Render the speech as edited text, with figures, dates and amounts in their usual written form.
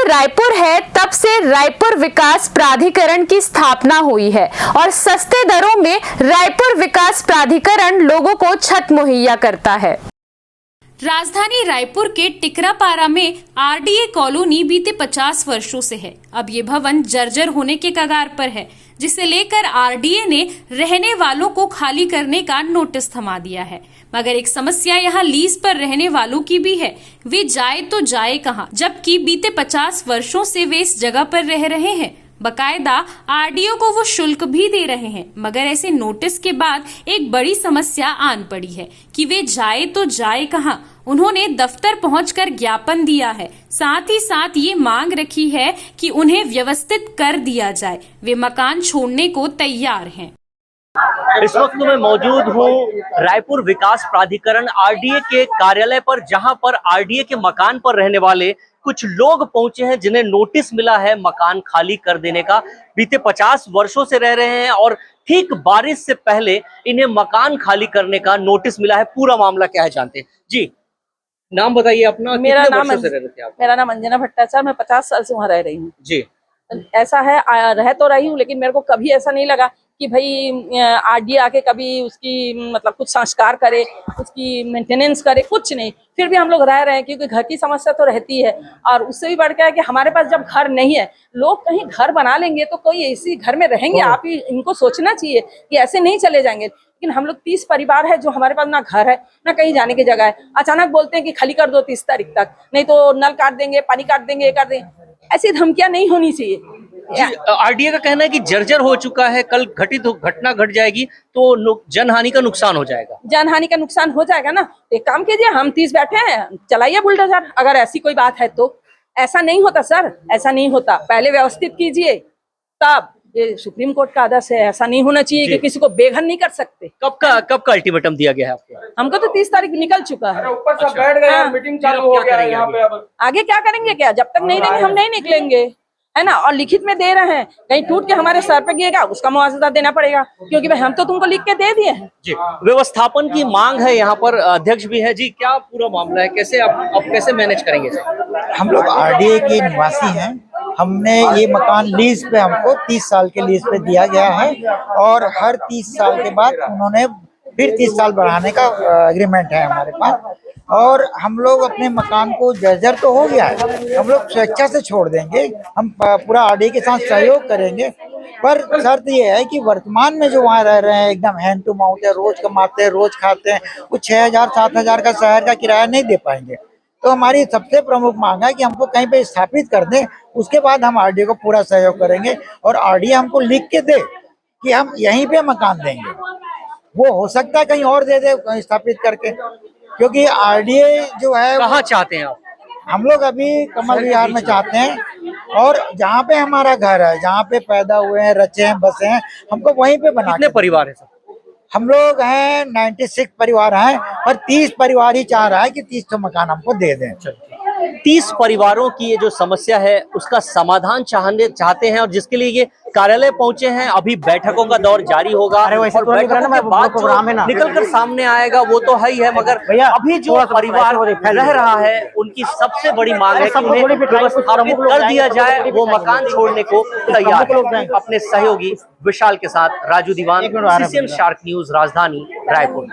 रायपुर है तब से रायपुर विकास प्राधिकरण की स्थापना हुई है और सस्ते दरों में रायपुर विकास प्राधिकरण लोगों को छत मुहैया करता है। राजधानी रायपुर के टिकरापारा में आरडीए कॉलोनी बीते 50 वर्षों से है। अब ये भवन जर्जर होने के कगार पर है, जिसे लेकर आरडीए ने रहने वालों को खाली करने का नोटिस थमा दिया है। मगर एक समस्या यहाँ लीज पर रहने वालों की भी है। वे जाए तो जाए कहाँ, जबकि बीते 50 वर्षों से वे इस जगह पर रह रहे हैं। बकायदा आरडीओ को वो शुल्क भी दे रहे हैं, मगर ऐसे नोटिस के बाद एक बड़ी समस्या आन पड़ी है कि वे जाए तो जाए कहाँ। उन्होंने दफ्तर पहुंचकर ज्ञापन दिया है, साथ ही साथ ये मांग रखी है कि उन्हें व्यवस्थित कर दिया जाए। वे मकान छोड़ने को तैयार हैं। इस वक्त मैं मौजूद हूँ रायपुर विकास प्राधिकरण आरडीए के कार्यालय पर, जहां पर आरडीए के मकान पर रहने वाले कुछ लोग पहुंचे हैं जिन्हें नोटिस मिला है मकान खाली कर देने का। बीते 50 वर्षों से रह रहे हैं और ठीक बारिश से पहले इन्हें मकान खाली करने का नोटिस मिला है। पूरा मामला क्या है जानते हैं। जी, नाम बताइए अपना। मेरा नाम से रह रहे थे आप? मेरा नाम अंजना भट्टाचार्य, मैं 50 साल से वहाँ रह रही हूँ। जी, ऐसा है, रह तो रही हूँ, लेकिन मेरे को कभी ऐसा नहीं लगा कि भाई आरडीए आके कभी उसकी मतलब कुछ संस्कार करे, उसकी मेंटेनेंस करे, कुछ नहीं। फिर भी हम लोग रह रहे हैं क्योंकि घर की समस्या तो रहती है। और उससे भी बढ़ के है कि हमारे पास जब घर नहीं है, लोग कहीं घर बना लेंगे तो कोई इसी घर में रहेंगे। आप ही इनको सोचना चाहिए कि ऐसे नहीं चले जाएंगे। लेकिन हम लोग 30 परिवार है जो हमारे पास ना घर है ना कहीं जाने की जगह है। अचानक बोलते हैं कि खाली कर दो 30 तारीख तक, नहीं तो नल काट देंगे, पानी काट देंगे, ये कर देंगे। ऐसी धमकियां नहीं होनी चाहिए। आरडीए का कहना है कि जर्जर हो चुका है, कल घटना घट जाएगी तो जनहानि का नुकसान हो जाएगा। जनहानि का नुकसान हो जाएगा ना। एक काम कीजिए, हम 30 बैठे हैं, चलाइए बुलडोजर, अगर ऐसी कोई बात है तो। ऐसा नहीं होता सर, ऐसा नहीं होता। पहले व्यवस्थित कीजिए, तब। ये सुप्रीम कोर्ट का आदेश है, ऐसा नहीं होना चाहिए कि किसी को बेघर नहीं कर सकते। कब का अल्टीमेटम दिया गया है आपको? हमको तो 30 तारीख निकल चुका है। ऊपर सब बैठ गए, मीटिंग चालू हो गया है यहाँ पे। अब आगे क्या करेंगे? क्या जब तक नहीं देंगे हम नहीं निकलेंगे, है ना। और लिखित में दे रहे हैं, कहीं टूट के हमारे सर पे गिरेगा उसका मुआवजा देना पड़ेगा, क्योंकि भाई हम तो तुमको लिख के दे दिए हैं। जी, व्यवस्थापन की मांग है, यहाँ पर अध्यक्ष भी है। जी, क्या पूरा मामला है, कैसे आप कैसे मैनेज करेंगे? हम लोग आरडीए के निवासी हैं। हमने ये मकान लीज पे, हमको 30 साल के लीज पे दिया गया है और हर 30 साल के बाद उन्होंने फिर 30 साल बढ़ाने का एग्रीमेंट है हमारे पास। और हम लोग अपने मकान को जर्जर तो हो गया है, हम लोग स्वेच्छा से छोड़ देंगे। हम पूरा आरडीए के साथ सहयोग करेंगे, पर शर्त ये है कि वर्तमान में जो वहाँ रह रहे हैं एकदम हैंड टू माउथ है, रोज कमाते हैं, रोज खाते हैं, कुछ 6,000-7,000 का शहर का किराया नहीं दे पाएंगे। तो हमारी सबसे प्रमुख मांग है कि हमको कहीं पे स्थापित कर दें, उसके बाद हम आरडीए को पूरा सहयोग करेंगे और आरडीए हमको लिख के दे कि हम यहीं पे मकान देंगे। वो हो सकता है कहीं और दे दे स्थापित करके, क्योंकि आरडीए जो है कहाँ चाहते हैं आप? हम लोग अभी कमल विहार में चाहते हैं, और जहाँ पे हमारा घर है, जहाँ पे पैदा हुए हैं, रचे हैं, बसे हैं, हमको वहीं पे बना। कितने परिवार है सर? हम लोग हैं 96 परिवार हैं, और 30 परिवार ही चाह रहा है कि 30 तो मकान हमको दे दें। 30 परिवारों की ये जो समस्या है उसका समाधान चाहते हैं, और जिसके लिए ये कार्यालय पहुंचे हैं। अभी बैठकों का दौर जारी होगा और बैठकों के बाद जो निकल कर सामने आएगा वो तो है ही है, मगर अभी जो परिवार रह रहा है उनकी सबसे बड़ी मांग है कि उन्हें व्यवस्थापित कर दिया जाए। वो मकान छोड़ने को तैयार है। अपने सहयोगी विशाल के साथ राजू दीवान, सीसीएन शार्क न्यूज, राजधानी रायपुर।